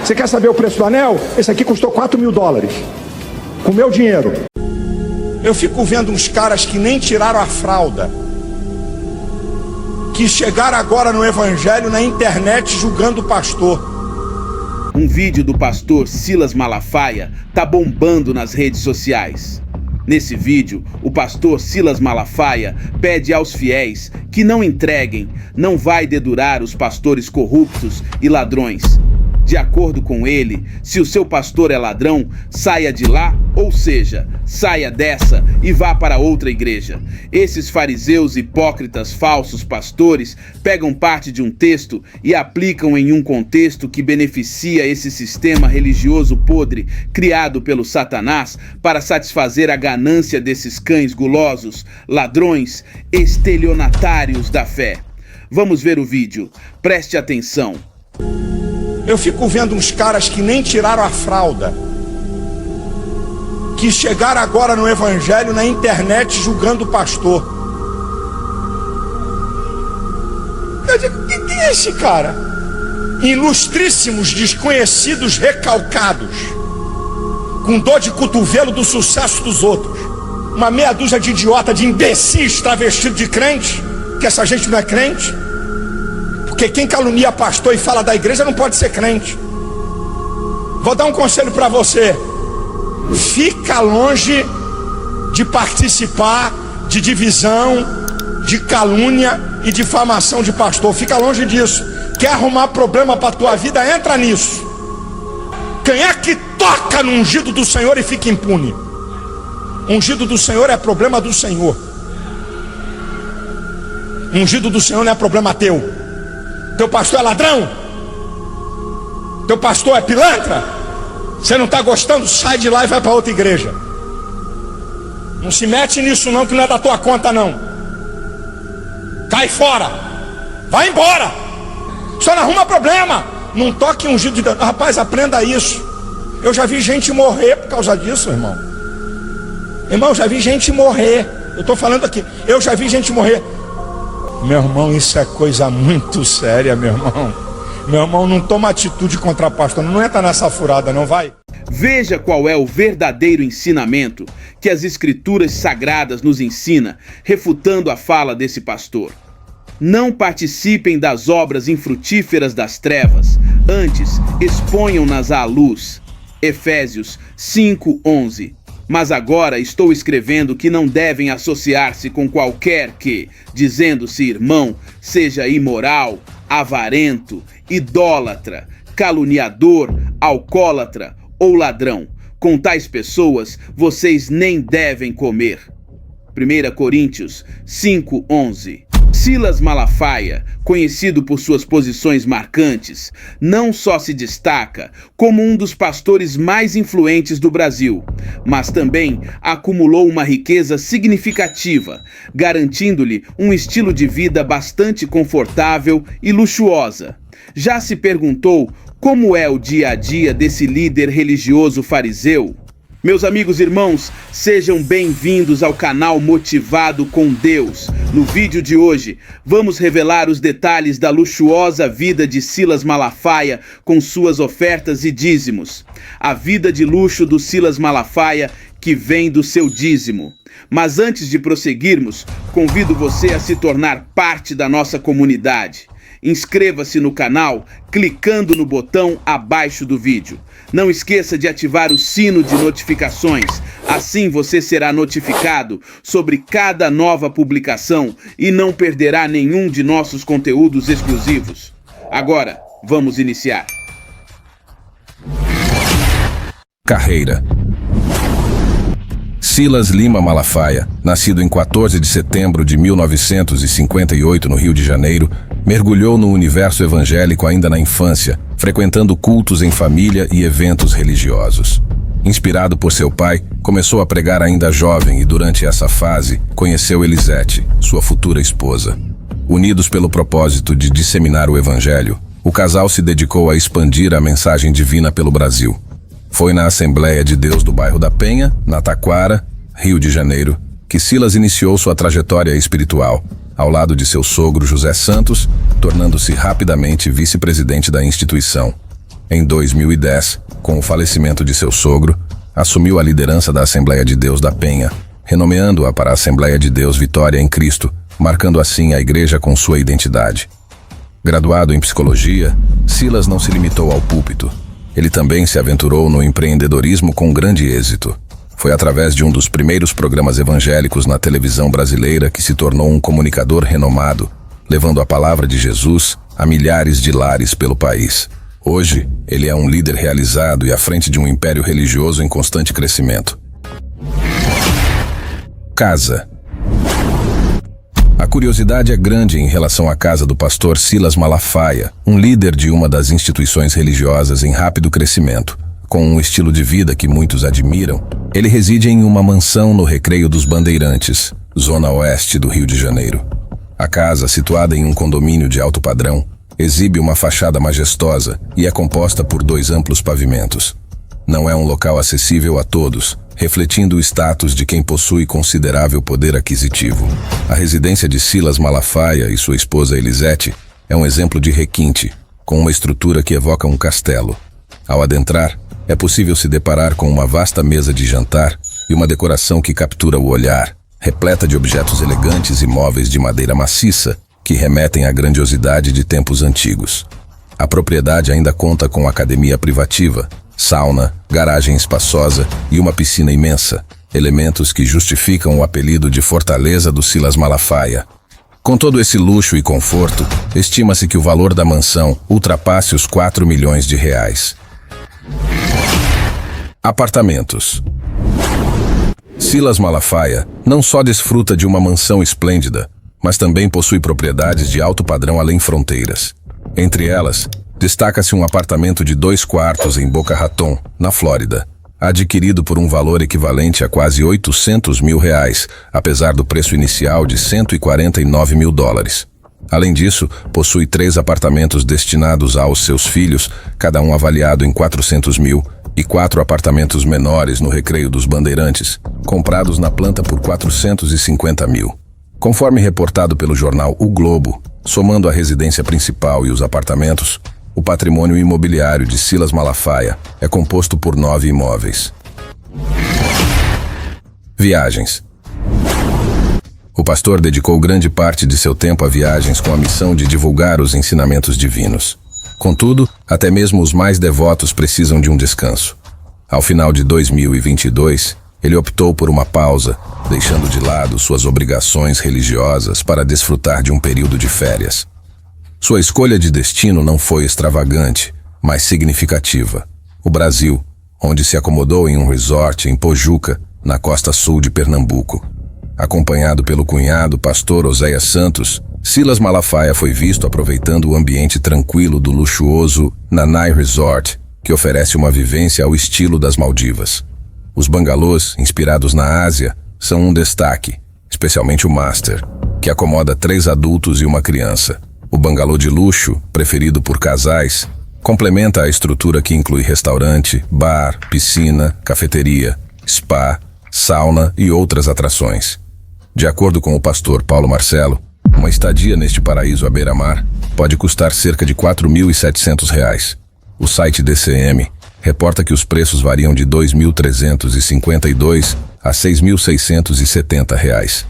Você quer saber o preço do anel? Esse aqui custou $4.000. Com meu dinheiro. Eu fico vendo uns caras que nem tiraram a fralda, que chegaram agora no evangelho na internet julgando o pastor. Um vídeo do pastor Silas Malafaia tá bombando nas redes sociais. Nesse vídeo, o pastor Silas Malafaia pede aos fiéis que não entreguem, não vai dedurar os pastores corruptos e ladrões. De acordo com ele, se o seu pastor é ladrão, saia de lá, ou seja, saia dessa e vá para outra igreja. Esses fariseus hipócritas falsos pastores pegam parte de um texto e aplicam em um contexto que beneficia esse sistema religioso podre criado pelo Satanás para satisfazer a ganância desses cães gulosos, ladrões, estelionatários da fé. Vamos ver o vídeo. Preste atenção. Eu fico vendo uns caras que nem tiraram a fralda, que chegaram agora no evangelho na internet julgando o pastor. Eu digo, quem é esse cara? Ilustríssimos desconhecidos recalcados, com dor de cotovelo do sucesso dos outros. Uma meia dúzia de idiota, de imbecis travestido de crente, que essa gente não é crente. Porque quem calunia pastor e fala da igreja não pode ser crente. Vou dar um conselho para você. Fica longe de participar de divisão, de calúnia e difamação de pastor. Fica longe disso. Quer arrumar problema para a tua vida? Entra nisso. Quem é que toca no ungido do Senhor e fica impune? Ungido do Senhor é problema do Senhor. Ungido do Senhor não é problema teu. Teu pastor é ladrão? Teu pastor é pilantra? Você não está gostando? Sai de lá e vai para outra igreja. Não se mete nisso não, que não é da tua conta não. Cai fora. Vai embora. Só não arruma problema. Não toque ungido de Deus. Rapaz, aprenda isso. Eu já vi gente morrer por causa disso, irmão. Irmão, já vi gente morrer. Eu estou falando aqui. Eu já vi gente morrer. Meu irmão, isso é coisa muito séria, meu irmão. Meu irmão, não toma atitude contra pastor. Não entra nessa furada, não vai? Veja qual é o verdadeiro ensinamento que as escrituras sagradas nos ensina, refutando a fala desse pastor. Não participem das obras infrutíferas das trevas, antes exponham-nas à luz. Efésios 5:11. Mas agora estou escrevendo que não devem associar-se com qualquer que, dizendo-se irmão, seja imoral, avarento, idólatra, caluniador, alcoólatra ou ladrão. Com tais pessoas vocês nem devem comer. 1 Coríntios 5:11. Silas Malafaia, conhecido por suas posições marcantes, não só se destaca como um dos pastores mais influentes do Brasil, mas também acumulou uma riqueza significativa, garantindo-lhe um estilo de vida bastante confortável e luxuosa. Já se perguntou como é o dia a dia desse líder religioso fariseu? Meus amigos e irmãos, sejam bem-vindos ao canal Motivado com Deus. No vídeo de hoje, vamos revelar os detalhes da luxuosa vida de Silas Malafaia com suas ofertas e dízimos. A vida de luxo do Silas Malafaia que vem do seu dízimo. Mas antes de prosseguirmos, convido você a se tornar parte da nossa comunidade. Inscreva-se no canal clicando no botão abaixo do vídeo. Não esqueça de ativar o sino de notificações, assim você será notificado sobre cada nova publicação e não perderá nenhum de nossos conteúdos exclusivos. Agora, vamos iniciar. Carreira. Silas Lima Malafaia, nascido em 14 de setembro de 1958 no Rio de Janeiro, mergulhou no universo evangélico ainda na infância, frequentando cultos em família e eventos religiosos. Inspirado por seu pai, começou a pregar ainda jovem e durante essa fase conheceu Elisete, sua futura esposa. Unidos pelo propósito de disseminar o evangelho, o casal se dedicou a expandir a mensagem divina pelo Brasil. Foi na Assembleia de Deus do bairro da Penha, na Taquara, Rio de Janeiro, que Silas iniciou sua trajetória espiritual, ao lado de seu sogro José Santos, tornando-se rapidamente vice-presidente da instituição. Em 2010, com o falecimento de seu sogro, assumiu a liderança da Assembleia de Deus da Penha, renomeando-a para a Assembleia de Deus Vitória em Cristo, marcando assim a igreja com sua identidade. Graduado em psicologia, Silas não se limitou ao púlpito. Ele também se aventurou no empreendedorismo com grande êxito. Foi através de um dos primeiros programas evangélicos na televisão brasileira que se tornou um comunicador renomado, levando a palavra de Jesus a milhares de lares pelo país. Hoje, ele é um líder realizado e à frente de um império religioso em constante crescimento. Casa. A curiosidade é grande em relação à casa do pastor Silas Malafaia, um líder de uma das instituições religiosas em rápido crescimento. Com um estilo de vida que muitos admiram, ele reside em uma mansão no Recreio dos Bandeirantes, zona oeste do Rio de Janeiro. A casa, situada em um condomínio de alto padrão, exibe uma fachada majestosa e é composta por 2 amplos pavimentos. Não é um local acessível a todos, refletindo o status de quem possui considerável poder aquisitivo. A residência de Silas Malafaia e sua esposa Elisete é um exemplo de requinte, com uma estrutura que evoca um castelo. Ao adentrar, é possível se deparar com uma vasta mesa de jantar e uma decoração que captura o olhar, repleta de objetos elegantes e móveis de madeira maciça que remetem à grandiosidade de tempos antigos. A propriedade ainda conta com academia privativa, sauna, garagem espaçosa e uma piscina imensa, elementos que justificam o apelido de Fortaleza do Silas Malafaia. Com todo esse luxo e conforto, estima-se que o valor da mansão ultrapasse os 4 milhões de reais. Apartamentos. Silas Malafaia não só desfruta de uma mansão esplêndida, mas também possui propriedades de alto padrão além fronteiras. Entre elas, destaca-se um apartamento de 2 quartos em Boca Raton, na Flórida, adquirido por um valor equivalente a quase R$800 mil, apesar do preço inicial de $149 mil. Além disso, possui 3 apartamentos destinados aos seus filhos, cada um avaliado em R$400 mil, e 4 apartamentos menores no Recreio dos Bandeirantes, comprados na planta por R$450 mil. Conforme reportado pelo jornal O Globo, somando a residência principal e os apartamentos, o patrimônio imobiliário de Silas Malafaia é composto por 9 imóveis. Viagens. O pastor dedicou grande parte de seu tempo a viagens com a missão de divulgar os ensinamentos divinos. Contudo, até mesmo os mais devotos precisam de um descanso. Ao final de 2022, ele optou por uma pausa, deixando de lado suas obrigações religiosas para desfrutar de um período de férias. Sua escolha de destino não foi extravagante, mas significativa. O Brasil, onde se acomodou em um resort em Pojuca, na costa sul de Pernambuco. Acompanhado pelo cunhado, pastor Oséias Santos, Silas Malafaia foi visto aproveitando o ambiente tranquilo do luxuoso Nanai Resort, que oferece uma vivência ao estilo das Maldivas. Os bangalôs, inspirados na Ásia, são um destaque, especialmente o Master, que acomoda 3 adultos e uma criança. O bangalô de luxo, preferido por casais, complementa a estrutura que inclui restaurante, bar, piscina, cafeteria, spa, sauna e outras atrações. De acordo com o pastor Paulo Marcelo, uma estadia neste paraíso à beira-mar pode custar cerca de R$4.700. O site DCM reporta que os preços variam de R$2.352 a R$6.670.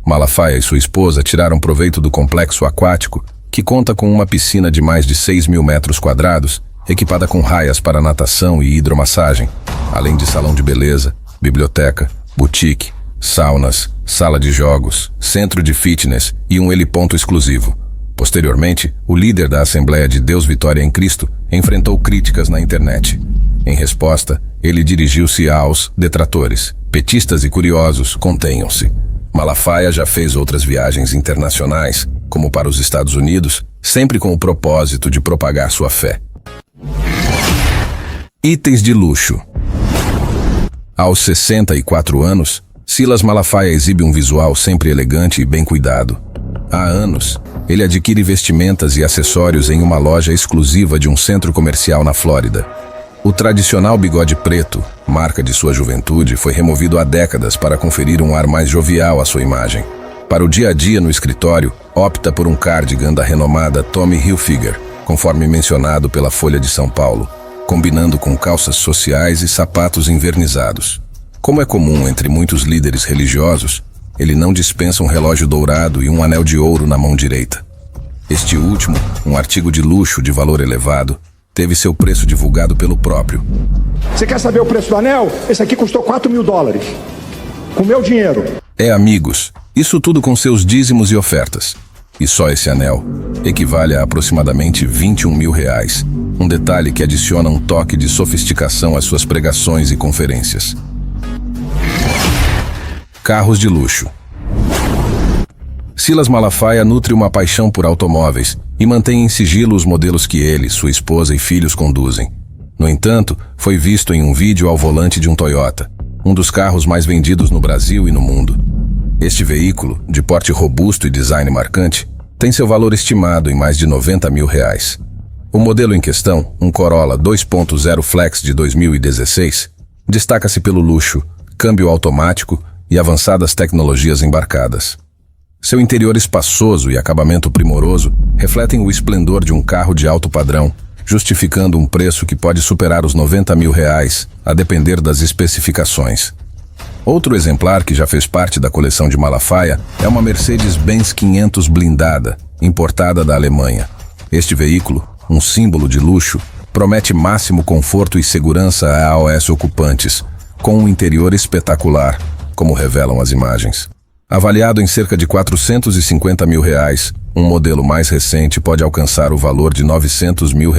Malafaia e sua esposa tiraram proveito do complexo aquático, que conta com uma piscina de mais de 6 mil metros quadrados, equipada com raias para natação e hidromassagem, além de salão de beleza, biblioteca, boutique, saunas, sala de jogos, centro de fitness e um heliponto exclusivo. Posteriormente, o líder da Assembleia de Deus Vitória em Cristo enfrentou críticas na internet. Em resposta, ele dirigiu-se aos detratores. Petistas e curiosos, contenham-se. Malafaia já fez outras viagens internacionais, como para os Estados Unidos, sempre com o propósito de propagar sua fé. Itens de luxo. Aos 64 anos, Silas Malafaia exibe um visual sempre elegante e bem cuidado. Há anos, ele adquire vestimentas e acessórios em uma loja exclusiva de um centro comercial na Flórida. O tradicional bigode preto, marca de sua juventude, foi removido há décadas para conferir um ar mais jovial à sua imagem. Para o dia a dia no escritório, opta por um cardigan da renomada Tommy Hilfiger, conforme mencionado pela Folha de São Paulo. combinando com calças sociais e sapatos envernizados. Como é comum entre muitos líderes religiosos, ele não dispensa um relógio dourado e um anel de ouro na mão direita. Este último, um artigo de luxo de valor elevado, teve seu preço divulgado pelo próprio. Você quer saber o preço do anel? Esse aqui custou $4.000. Com meu dinheiro. Amigos, isso tudo com seus dízimos e ofertas. E só esse anel equivale a aproximadamente R$21 mil. Um detalhe que adiciona um toque de sofisticação às suas pregações e conferências. Carros de luxo. Silas Malafaia nutre uma paixão por automóveis e mantém em sigilo os modelos que ele, sua esposa e filhos conduzem. No entanto, foi visto em um vídeo ao volante de um Toyota, um dos carros mais vendidos no Brasil e no mundo. Este veículo, de porte robusto e design marcante, tem seu valor estimado em mais de R$90 mil. O modelo em questão, um Corolla 2.0 Flex de 2016, destaca-se pelo luxo, câmbio automático e avançadas tecnologias embarcadas. Seu interior espaçoso e acabamento primoroso refletem o esplendor de um carro de alto padrão, justificando um preço que pode superar os R$90 mil, a depender das especificações. Outro exemplar que já fez parte da coleção de Malafaia é uma Mercedes-Benz 500 blindada, importada da Alemanha. Este veículo, um símbolo de luxo, promete máximo conforto e segurança a aos ocupantes, com um interior espetacular, como revelam as imagens. Avaliado em cerca de R$450 mil, um modelo mais recente pode alcançar o valor de R$900 mil.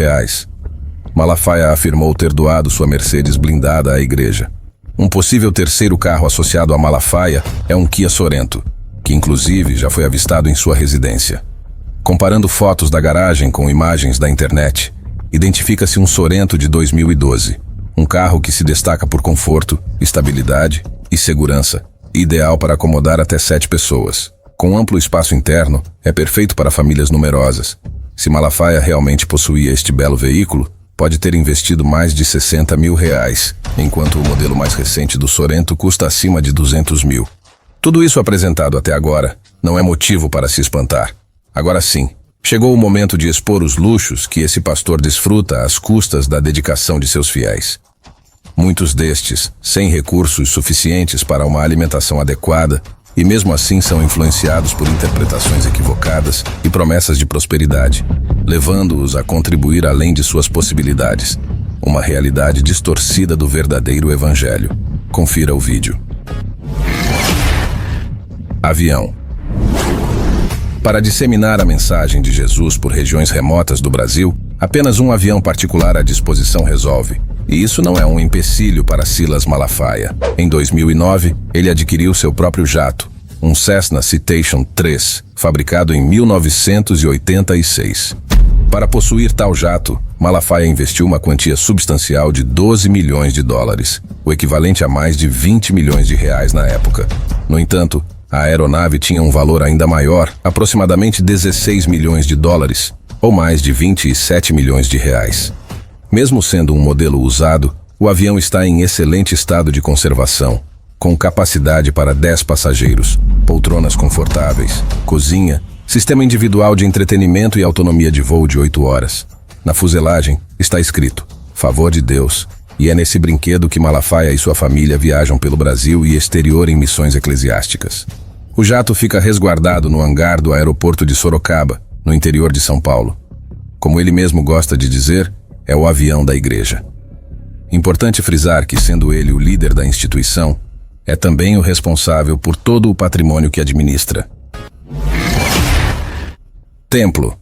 Malafaia afirmou ter doado sua Mercedes blindada à igreja. Um possível terceiro carro associado a Malafaia é um Kia Sorento, que inclusive já foi avistado em sua residência. Comparando fotos da garagem com imagens da internet, identifica-se um Sorento de 2012, um carro que se destaca por conforto, estabilidade e segurança, ideal para acomodar até 7 pessoas. Com amplo espaço interno, é perfeito para famílias numerosas. Se Malafaia realmente possuía este belo veículo, pode ter investido mais de R$60 mil, enquanto o modelo mais recente do Sorento custa acima de R$200 mil. Tudo isso apresentado até agora não é motivo para se espantar. Agora sim, chegou o momento de expor os luxos que esse pastor desfruta às custas da dedicação de seus fiéis. Muitos destes, sem recursos suficientes para uma alimentação adequada, e mesmo assim são influenciados por interpretações equivocadas e promessas de prosperidade, levando-os a contribuir além de suas possibilidades. Uma realidade distorcida do verdadeiro evangelho. Confira o vídeo. Avião. Para disseminar a mensagem de Jesus por regiões remotas do Brasil, apenas um avião particular à disposição resolve. E isso não é um empecilho para Silas Malafaia. Em 2009, ele adquiriu seu próprio jato, um Cessna Citation III, fabricado em 1986. Para possuir tal jato, Malafaia investiu uma quantia substancial de $12 milhões, o equivalente a mais de R$20 milhões na época. No entanto, a aeronave tinha um valor ainda maior, aproximadamente $16 milhões, ou mais de R$27 milhões. Mesmo sendo um modelo usado, o avião está em excelente estado de conservação, com capacidade para 10 passageiros, poltronas confortáveis, cozinha, sistema individual de entretenimento e autonomia de voo de 8 horas. Na fuselagem está escrito, "Favor de Deus", e é nesse brinquedo que Malafaia e sua família viajam pelo Brasil e exterior em missões eclesiásticas. O jato fica resguardado no hangar do aeroporto de Sorocaba, no interior de São Paulo. Como ele mesmo gosta de dizer, é o avião da igreja. Importante frisar que, sendo ele o líder da instituição, é também o responsável por todo o patrimônio que administra. Templo.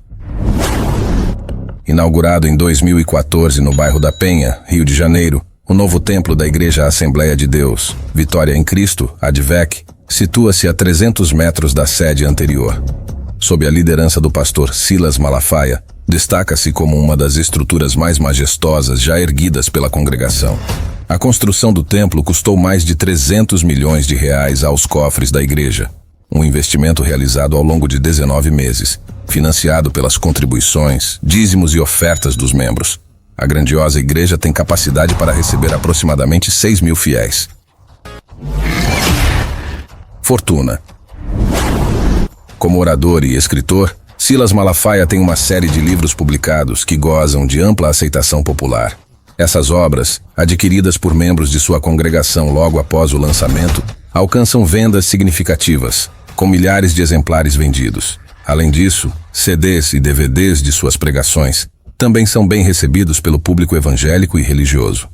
Inaugurado em 2014 no bairro da Penha, Rio de Janeiro, o novo templo da Igreja Assembleia de Deus, Vitória em Cristo, ADVEC, situa-se a 300 metros da sede anterior. Sob a liderança do pastor Silas Malafaia, destaca-se como uma das estruturas mais majestosas já erguidas pela congregação. A construção do templo custou mais de R$300 milhões aos cofres da igreja, um investimento realizado ao longo de 19 meses, financiado pelas contribuições, dízimos e ofertas dos membros. A grandiosa igreja tem capacidade para receber aproximadamente 6 mil fiéis. Fortuna. Como orador e escritor, Silas Malafaia tem uma série de livros publicados que gozam de ampla aceitação popular. Essas obras, adquiridas por membros de sua congregação logo após o lançamento, alcançam vendas significativas, com milhares de exemplares vendidos. Além disso, CDs e DVDs de suas pregações também são bem recebidos pelo público evangélico e religioso.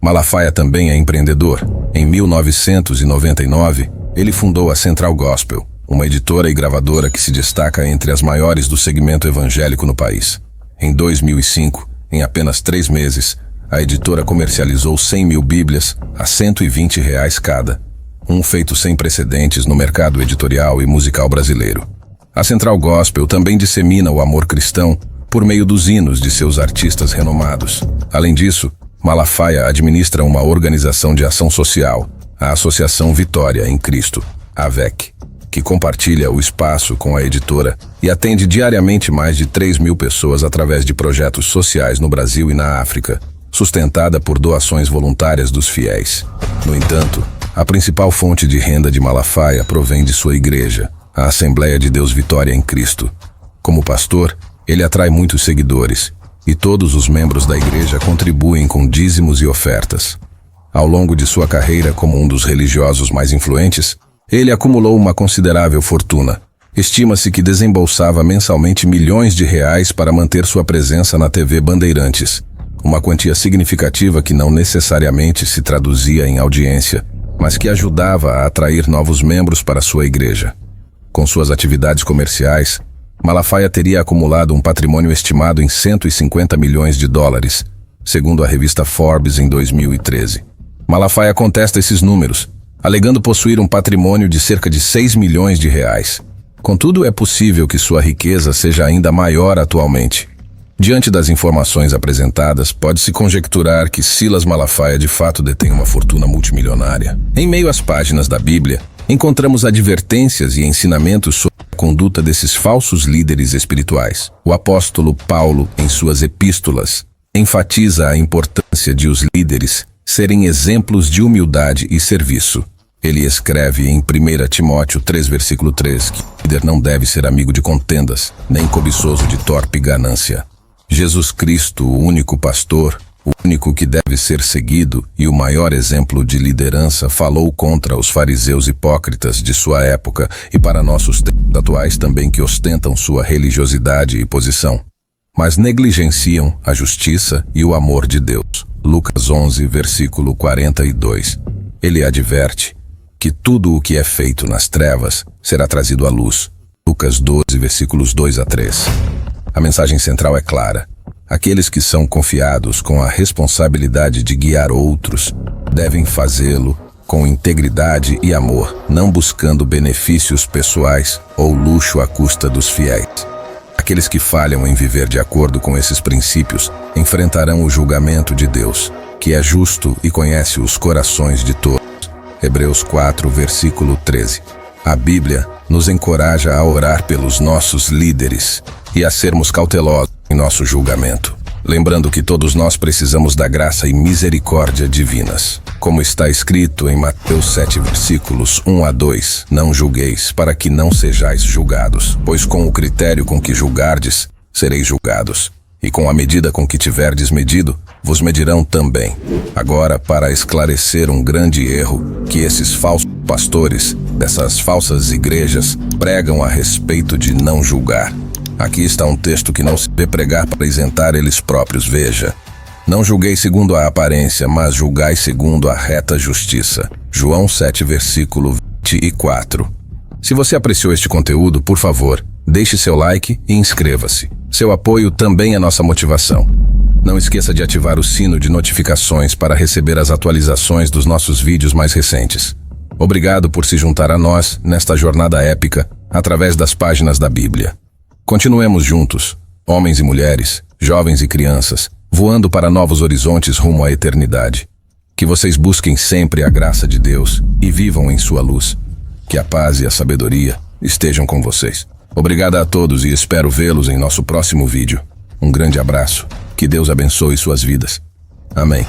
Malafaia também é empreendedor. Em 1999, ele fundou a Central Gospel, uma editora e gravadora que se destaca entre as maiores do segmento evangélico no país. Em 2005, em apenas 3 meses, a editora comercializou 100.000 Bíblias a R$120 cada, um feito sem precedentes no mercado editorial e musical brasileiro. A Central Gospel também dissemina o amor cristão por meio dos hinos de seus artistas renomados. Além disso, Malafaia administra uma organização de ação social, a Associação Vitória em Cristo, AVEC, que compartilha o espaço com a editora e atende diariamente mais de 3.000 pessoas através de projetos sociais no Brasil e na África, sustentada por doações voluntárias dos fiéis. No entanto, a principal fonte de renda de Malafaia provém de sua igreja, a Assembleia de Deus Vitória em Cristo. Como pastor, ele atrai muitos seguidores, e todos os membros da igreja contribuem com dízimos e ofertas. Ao longo de sua carreira como um dos religiosos mais influentes, ele acumulou uma considerável fortuna. Estima-se que desembolsava mensalmente milhões de reais para manter sua presença na TV Bandeirantes, uma quantia significativa que não necessariamente se traduzia em audiência, mas que ajudava a atrair novos membros para sua igreja. Com suas atividades comerciais, Malafaia teria acumulado um patrimônio estimado em $150 milhões, segundo a revista Forbes em 2013. Malafaia contesta esses números, alegando possuir um patrimônio de cerca de R$6 milhões. Contudo, é possível que sua riqueza seja ainda maior atualmente. Diante das informações apresentadas, pode-se conjecturar que Silas Malafaia de fato detém uma fortuna multimilionária. Em meio às páginas da Bíblia, encontramos advertências e ensinamentos sobre a conduta desses falsos líderes espirituais. O apóstolo Paulo, em suas epístolas, enfatiza a importância de os líderes serem exemplos de humildade e serviço. Ele escreve em 1 Timóteo 3, versículo 3, que o líder não deve ser amigo de contendas, nem cobiçoso de torpe ganância. Jesus Cristo, o único pastor, o único que deve ser seguido e o maior exemplo de liderança, falou contra os fariseus hipócritas de sua época e para nossos tempos atuais também, que ostentam sua religiosidade e posição, mas negligenciam a justiça e o amor de Deus. Lucas 11, versículo 42. Ele adverte que tudo o que é feito nas trevas será trazido à luz. Lucas 12, versículos 2 a 3. A mensagem central é clara. Aqueles que são confiados com a responsabilidade de guiar outros devem fazê-lo com integridade e amor, não buscando benefícios pessoais ou luxo à custa dos fiéis. Aqueles que falham em viver de acordo com esses princípios enfrentarão o julgamento de Deus, que é justo e conhece os corações de todos. Hebreus 4, versículo 13. A Bíblia nos encoraja a orar pelos nossos líderes e a sermos cautelosos em nosso julgamento, lembrando que todos nós precisamos da graça e misericórdia divinas. Como está escrito em Mateus 7, versículos 1 a 2, não julgueis, para que não sejais julgados, pois com o critério com que julgardes, sereis julgados, e com a medida com que tiverdes medido, vos medirão também. Agora, para esclarecer um grande erro que esses falsos pastores dessas falsas igrejas pregam a respeito de não julgar. Aqui está um texto que não se vê pregar para isentar eles próprios. Veja: não julgueis segundo a aparência, mas julgai segundo a reta justiça. João 7, versículo 24. Se você apreciou este conteúdo, por favor, deixe seu like e inscreva-se. Seu apoio também é nossa motivação. Não esqueça de ativar o sino de notificações para receber as atualizações dos nossos vídeos mais recentes. Obrigado por se juntar a nós nesta jornada épica através das páginas da Bíblia. Continuemos juntos, homens e mulheres, jovens e crianças, voando para novos horizontes rumo à eternidade. Que vocês busquem sempre a graça de Deus e vivam em sua luz. Que a paz e a sabedoria estejam com vocês. Obrigado a todos e espero vê-los em nosso próximo vídeo. Um grande abraço. Que Deus abençoe suas vidas. Amém.